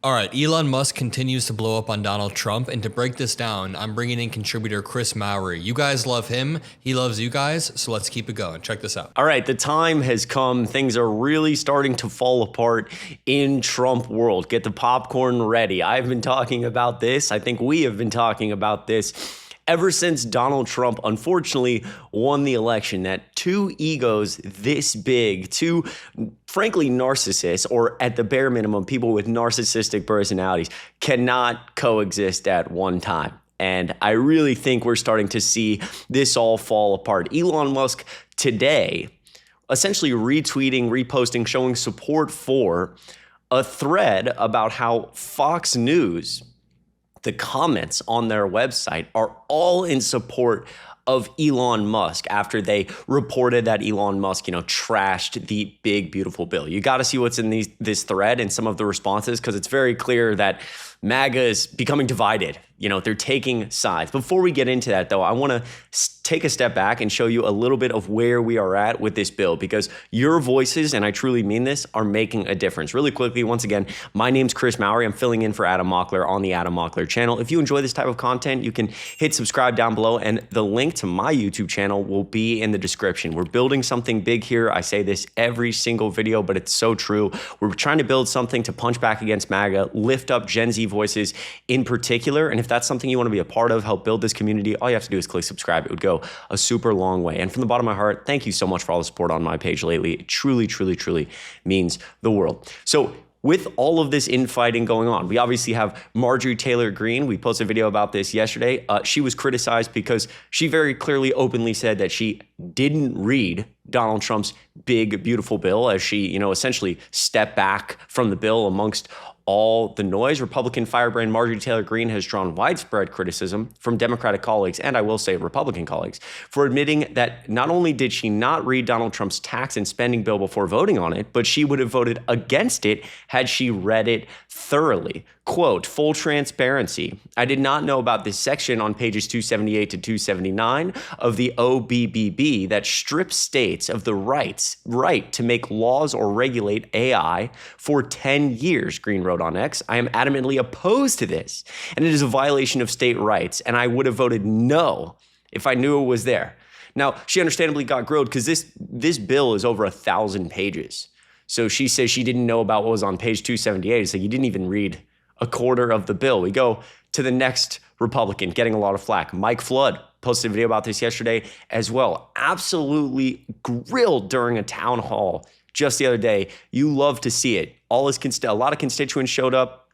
All right, Elon Musk continues to blow up on Donald Trump, and to break this down, I'm bringing in contributor Chris Mowrey. You guys love him, he loves you guys, so let's keep it going. Check this out. All right, the time has come. Things are really starting to fall apart in Trump world. Get the popcorn ready. I've been talking about this. I think we have been talking about this ever since Donald Trump, unfortunately, won the election. That two egos this big, two, frankly, narcissists, or at the bare minimum, people with narcissistic personalities, cannot coexist at one time. And I really think we're starting to see this all fall apart. Elon Musk today essentially retweeting, reposting, showing support for a thread about how Fox News, the comments on their website, are all in support of Elon Musk after they reported that Elon Musk, trashed the big, beautiful bill. You got to see what's in this thread and some of the responses, because it's very clear that MAGA is becoming divided. They're taking sides. Before we get into that, though, I want to take a step back and show you a little bit of where we are at with this bill, because your voices, and I truly mean this, are making a difference. Really quickly, once again, my name's Chris Mowrey. I'm filling in for Adam Mockler on the Adam Mockler channel. If you enjoy this type of content, you can hit subscribe down below, and the link to my YouTube channel will be in the description. We're building something big here. I say this every single video, but it's so true. We're trying to build something to punch back against MAGA, lift up Gen Z voices in particular, and if that's something you want to be a part of, help build this community, all you have to do is click subscribe. It would go a super long way. And from the bottom of my heart, thank you so much for all the support on my page lately. It truly, truly, truly means the world. So with all of this infighting going on, we obviously have Marjorie Taylor Greene. We posted a video about this yesterday. She was criticized because she very clearly openly said that she didn't read Donald Trump's big, beautiful bill, as she, essentially stepped back from the bill amongst all the noise. Republican firebrand Marjorie Taylor Greene has drawn widespread criticism from Democratic colleagues, and I will say Republican colleagues, for admitting that not only did she not read Donald Trump's tax and spending bill before voting on it, but she would have voted against it had she read it thoroughly. Quote, full transparency, I did not know about this section on pages 278 to 279 of the OBBB that strips states of the right to make laws or regulate AI for 10 years, Greene wrote on X. I am adamantly opposed to this, and it is a violation of state rights, and I would have voted no if I knew it was there. Now, she understandably got grilled because this bill is over 1,000 pages. So she says she didn't know about what was on page 278. It's like, you didn't even read a quarter of the bill. We go to the next Republican getting a lot of flack. Mike Flood posted a video about this yesterday as well. Absolutely grilled during a town hall just the other day. You love to see it. A lot of constituents showed up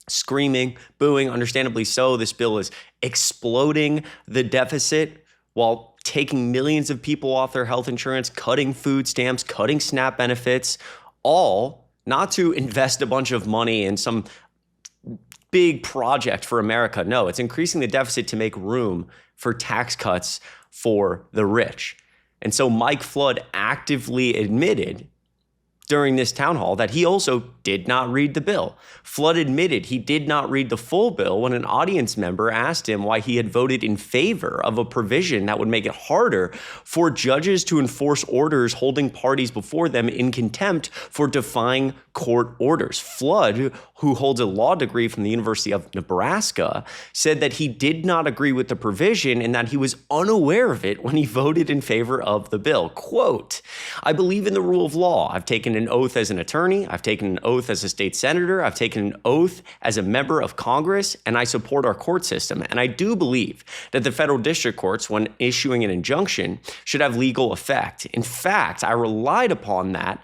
screaming, booing, understandably so. This bill is exploding the deficit while taking millions of people off their health insurance, cutting food stamps, cutting SNAP benefits, all not to invest a bunch of money in some big project for America. No, it's increasing the deficit to make room for tax cuts for the rich. And so Mike Flood actively admitted during this town hall that he also did not read the bill. Flood admitted he did not read the full bill when an audience member asked him why he had voted in favor of a provision that would make it harder for judges to enforce orders holding parties before them in contempt for defying court orders. Flood, who holds a law degree from the University of Nebraska, said that he did not agree with the provision and that he was unaware of it when he voted in favor of the bill. Quote, I believe in the rule of law. I've taken an oath as an attorney. I've taken an oath as a state senator. I've taken an oath as a member of Congress, and I support our court system. And I do believe that the federal district courts, when issuing an injunction, should have legal effect. In fact, I relied upon that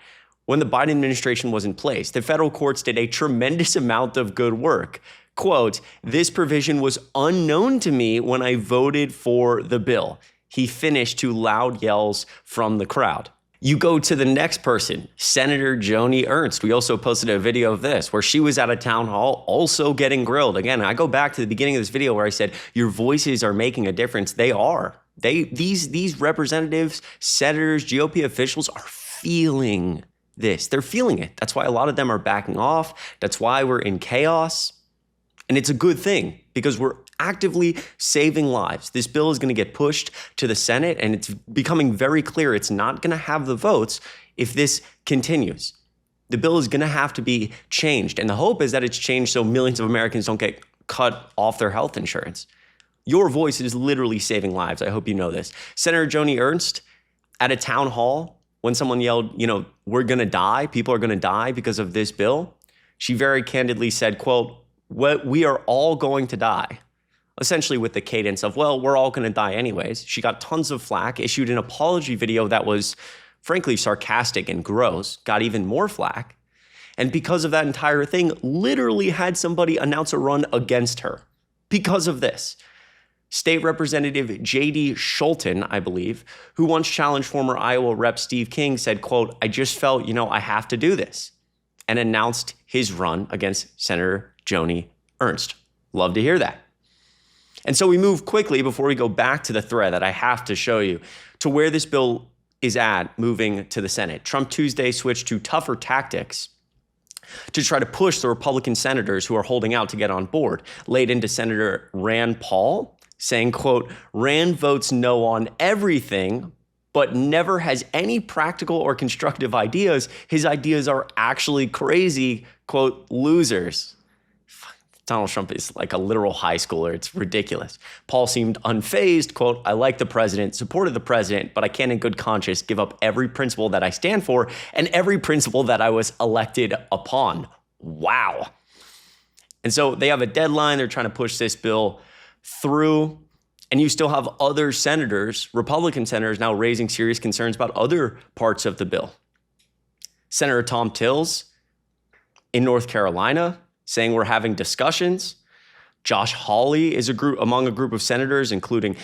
when the Biden administration was in place. The federal courts did a tremendous amount of good work. Quote, this provision was unknown to me when I voted for the bill. He finished to loud yells from the crowd. You go to the next person, Senator Joni Ernst. We also posted a video of this where she was at a town hall also getting grilled. Again, I go back to the beginning of this video where I said, your voices are making a difference. They are. These representatives, senators, GOP officials are feeling this. They're feeling it. That's why a lot of them are backing off. That's why we're in chaos. And it's a good thing because we're actively saving lives. This bill is going to get pushed to the Senate, and it's becoming very clear it's not going to have the votes if this continues. The bill is going to have to be changed. And the hope is that it's changed so millions of Americans don't get cut off their health insurance. Your voice is literally saving lives. I hope you know this. Senator Joni Ernst at a town hall, when someone yelled, we're going to die, people are going to die because of this bill, she very candidly said, quote, we are all going to die. Essentially with the cadence of, well, we're all going to die anyways. She got tons of flack, issued an apology video that was frankly sarcastic and gross, got even more flack. And because of that entire thing, literally had somebody announce a run against her because of this. State Representative J.D. Scholten, I believe, who once challenged former Iowa Rep. Steve King, said, quote, I just felt, I have to do this, and announced his run against Senator Joni Ernst. Love to hear that. And so we move quickly before we go back to the thread that I have to show you to where this bill is at moving to the Senate. Trump Tuesday switched to tougher tactics to try to push the Republican senators who are holding out to get on board, laid into Senator Rand Paul, saying, quote, Rand votes no on everything, but never has any practical or constructive ideas. His ideas are actually crazy, quote, losers. Donald Trump is like a literal high schooler. It's ridiculous. Paul seemed unfazed, quote, I like the president, supported the president, but I can't in good conscience give up every principle that I stand for and every principle that I was elected upon. Wow. And so they have a deadline. They're trying to push this bill through, and you still have other senators, Republican senators, now raising serious concerns about other parts of the bill. Senator Tom Tillis in North Carolina saying we're having discussions. Josh Hawley is among a group of senators, including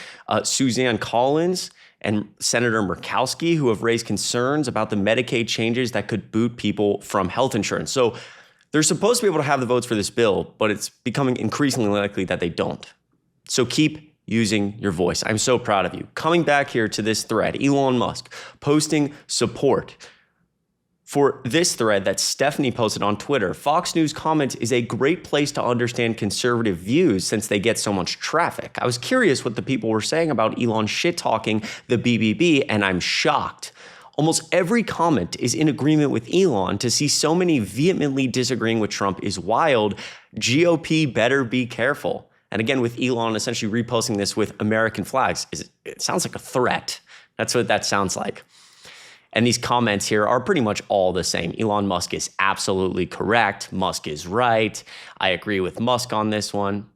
Suzanne Collins and Senator Murkowski, who have raised concerns about the Medicaid changes that could boot people from health insurance. So they're supposed to be able to have the votes for this bill, but it's becoming increasingly likely that they don't. So keep using your voice. I'm so proud of you. Coming back here to this thread, Elon Musk posting support for this thread that Stephanie posted on Twitter. Fox News comments is a great place to understand conservative views since they get so much traffic. I was curious what the people were saying about Elon shit-talking the BBB, and I'm shocked. Almost every comment is in agreement with Elon. To see so many vehemently disagreeing with Trump is wild. GOP better be careful. And again, with Elon essentially reposting this with American flags, it sounds like a threat. That's what that sounds like. And these comments here are pretty much all the same. Elon Musk is absolutely correct. Musk is right. I agree with Musk on this one.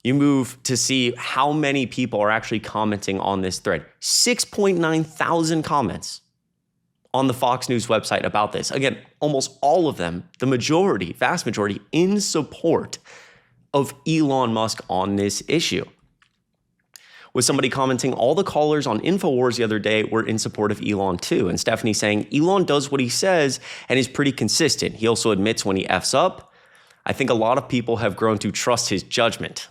You move to see how many people are actually commenting on this thread. 6.9 thousand comments on the Fox News website about this. Again, almost all of them, the majority, vast majority, in support of Elon Musk on this issue. With somebody commenting, all the callers on InfoWars the other day were in support of Elon too. And Stephanie saying, Elon does what he says and is pretty consistent. He also admits when he F's up. I think a lot of people have grown to trust his judgment.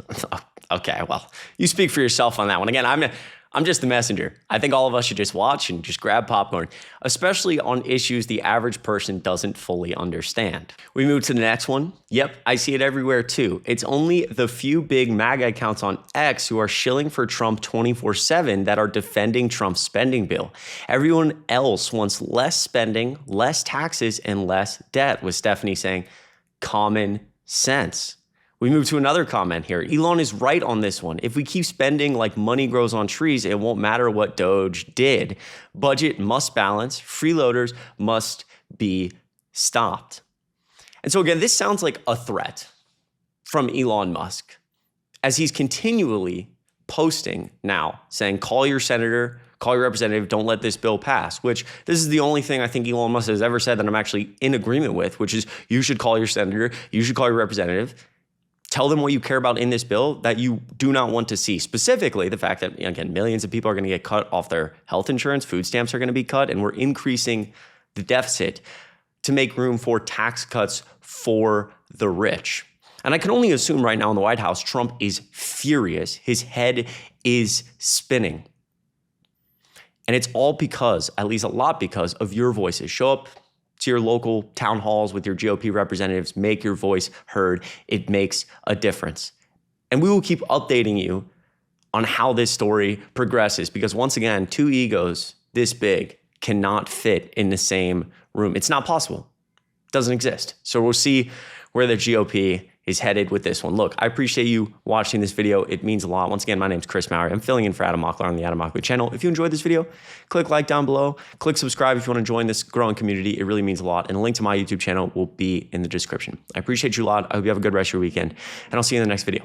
Okay, well, you speak for yourself on that one. Again, I'm just the messenger. I think all of us should just watch and just grab popcorn, especially on issues the average person doesn't fully understand. We move to the next one. Yep, I see it everywhere too. It's only the few big MAGA accounts on X who are shilling for Trump 24/7 that are defending Trump's spending bill. Everyone else wants less spending, less taxes, and less debt, with Stephanie saying, common sense. We move to another comment here. Elon is right on this one. If we keep spending like money grows on trees, it won't matter what Doge did. Budget must balance. Freeloaders must be stopped. And so again, this sounds like a threat from Elon Musk as he's continually posting now saying, call your senator, call your representative, don't let this bill pass, which this is the only thing I think Elon Musk has ever said that I'm actually in agreement with, which is you should call your senator, you should call your representative. Tell them what you care about in this bill that you do not want to see. Specifically, the fact that, again, millions of people are going to get cut off their health insurance, food stamps are going to be cut, and we're increasing the deficit to make room for tax cuts for the rich. And I can only assume right now in the White House, Trump is furious. His head is spinning. And it's all because, at least a lot because, of your voices. Show up to your local town halls with your GOP representatives, make your voice heard. It makes a difference. And we will keep updating you on how this story progresses because once again, two egos this big cannot fit in the same room. It's not possible. doesn't exist. So we'll see where the GOP is headed with this one. Look, I appreciate you watching this video. It means a lot. Once again, my name's Chris Mowrey. I'm filling in for Adam Mockler on the Adam Mockler channel. If you enjoyed this video, click like down below. Click subscribe if you want to join this growing community. It really means a lot. And a link to my YouTube channel will be in the description. I appreciate you a lot. I hope you have a good rest of your weekend. And I'll see you in the next video.